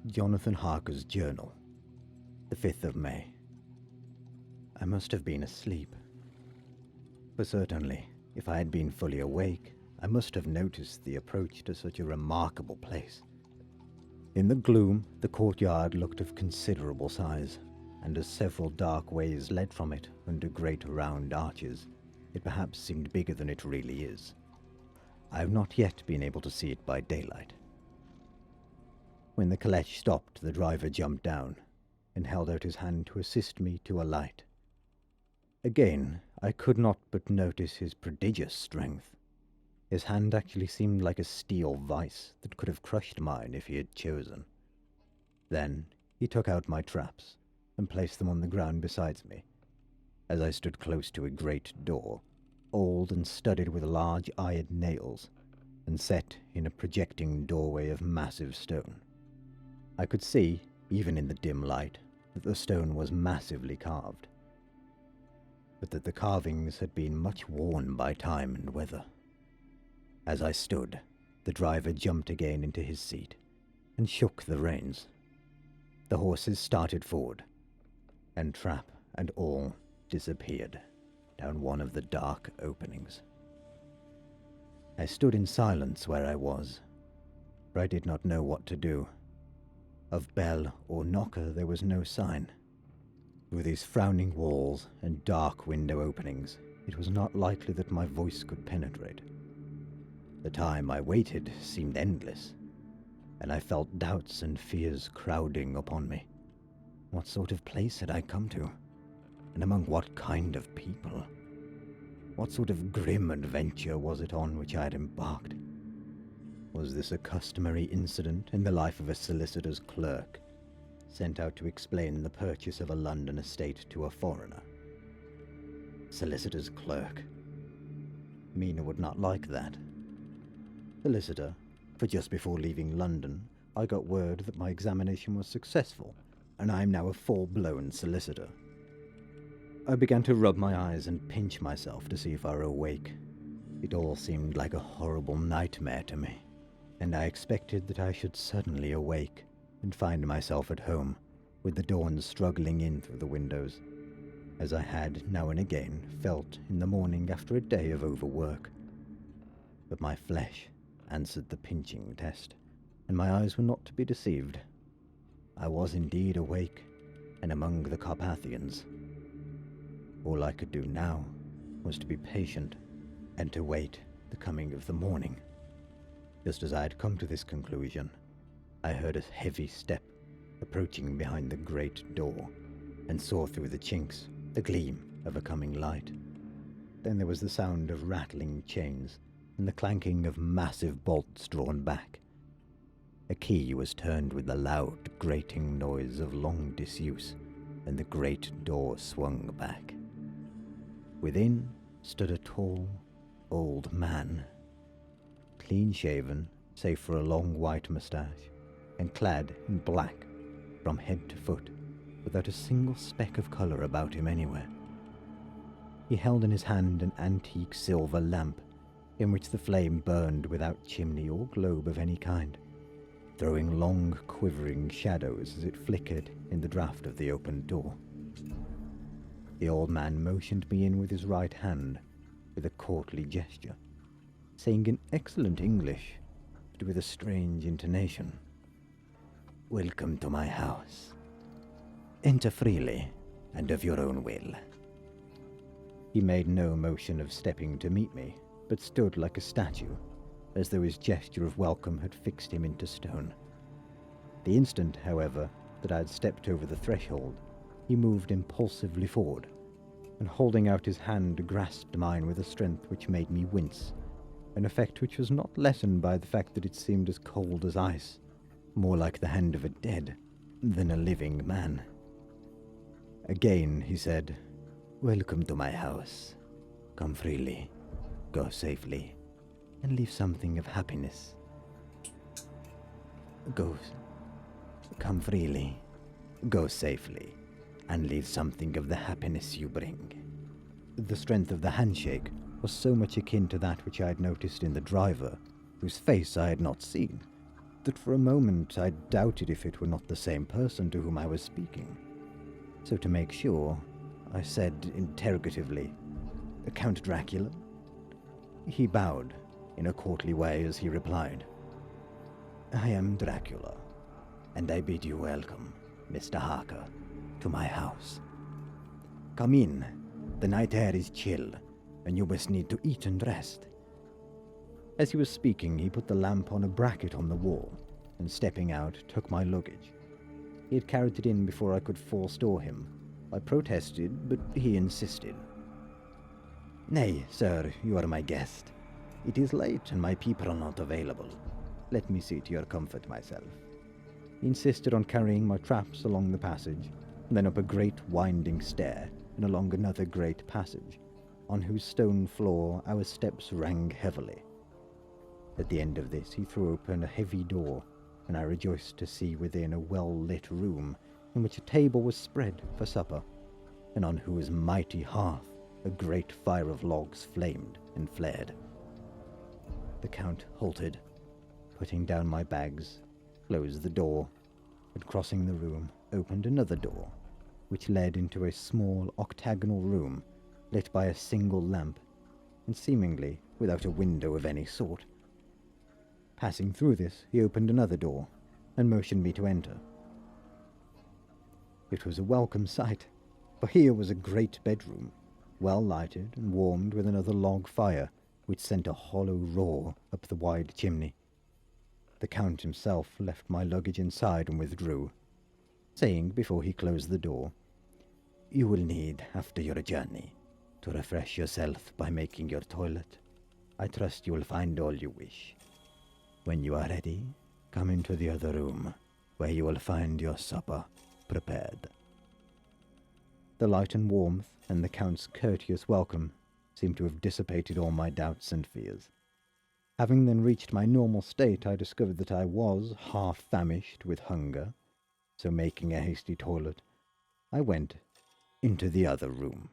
Jonathan Harker's journal, the 5th of May. I must have been asleep. For certainly, if I had been fully awake, I must have noticed the approach to such a remarkable place. In the gloom, the courtyard looked of considerable size, and as several dark ways led from it under great round arches, it perhaps seemed bigger than it really is. I have not yet been able to see it by daylight. When the calèche stopped, the driver jumped down and held out his hand to assist me to alight. Again, I could not but notice his prodigious strength. His hand actually seemed like a steel vice that could have crushed mine if he had chosen. Then he took out my traps and placed them on the ground beside me, as I stood close to a great door, old and studded with large iron nails, and set in a projecting doorway of massive stone. I could see, even in the dim light, that the stone was massively carved, but that the carvings had been much worn by time and weather. As I stood, the driver jumped again into his seat and shook the reins. The horses started forward, and trap and all disappeared down one of the dark openings. I stood in silence where I was, for I did not know what to do. Of bell or knocker there was no sign. Through these frowning walls and dark window openings, it was not likely that my voice could penetrate. The time I waited seemed endless, and I felt doubts and fears crowding upon me. What sort of place had I come to? And among what kind of people? What sort of grim adventure was it on which I had embarked? Was this a customary incident in the life of a solicitor's clerk, sent out to explain the purchase of a London estate to a foreigner? Solicitor's clerk. Mina would not like that. Solicitor, for just before leaving London, I got word that my examination was successful, and I am now a full-blown solicitor. I began to rub my eyes and pinch myself to see if I were awake. It all seemed like a horrible nightmare to me, and I expected that I should suddenly awake and find myself at home, with the dawn struggling in through the windows, as I had now and again felt in the morning after a day of overwork. But my flesh answered the pinching test, and my eyes were not to be deceived. I was indeed awake, and among the Carpathians. All I could do now was to be patient, and to wait the coming of the morning. Just as I had come to this conclusion, I heard a heavy step approaching behind the great door, and saw through the chinks the gleam of a coming light. Then there was the sound of rattling chains, and the clanking of massive bolts drawn back. A key was turned with the loud, grating noise of long disuse, and the great door swung back. Within stood a tall, old man, clean-shaven, save for a long white moustache, and clad in black from head to foot, without a single speck of colour about him anywhere. He held in his hand an antique silver lamp, in which the flame burned without chimney or globe of any kind, throwing long, quivering shadows as it flickered in the draught of the open door. The old man motioned me in with his right hand, with a courtly gesture, saying in excellent English, but with a strange intonation, "Welcome to my house. Enter freely, and of your own will." He made no motion of stepping to meet me, but stood like a statue, as though his gesture of welcome had fixed him into stone. The instant, however, that I had stepped over the threshold, he moved impulsively forward, and holding out his hand grasped mine with a strength which made me wince, an effect which was not lessened by the fact that it seemed as cold as ice, more like the hand of a dead than a living man. Again he said, "Welcome to my house. Come freely, go safely, and leave something of happiness. Come freely, go safely, and leave something of the happiness you bring." The strength of the handshake was so much akin to that which I had noticed in the driver, whose face I had not seen, that for a moment I doubted if it were not the same person to whom I was speaking. So to make sure, I said interrogatively, "Count Dracula?" He bowed in a courtly way as he replied, "I am Dracula, and I bid you welcome, Mr. Harker, to my house. Come in, the night air is chill, and you must need to eat and rest." As he was speaking, he put the lamp on a bracket on the wall, and stepping out, took my luggage. He had carried it in before I could forestall him. I protested, but he insisted. "Nay, sir, you are my guest. It is late and my people are not available. Let me see to your comfort myself." He insisted on carrying my traps along the passage, and then up a great winding stair, and along another great passage, on whose stone floor our steps rang heavily. At the end of this he threw open a heavy door, and I rejoiced to see within a well-lit room, in which a table was spread for supper, and on whose mighty hearth a great fire of logs flamed and flared. The Count halted, putting down my bags, closed the door, and crossing the room, opened another door, which led into a small octagonal room, lit by a single lamp, and seemingly without a window of any sort. Passing through this, he opened another door, and motioned me to enter. It was a welcome sight, for here was a great bedroom, well lighted and warmed with another log fire, which sent a hollow roar up the wide chimney. The Count himself left my luggage inside and withdrew, saying before he closed the door, "You will need, after your journey, to refresh yourself by making your toilet. I trust you will find all you wish. When you are ready, come into the other room, where you will find your supper prepared." The light and warmth and the Count's courteous welcome seemed to have dissipated all my doubts and fears. Having then reached my normal state, I discovered that I was half famished with hunger, so making a hasty toilet, I went into the other room.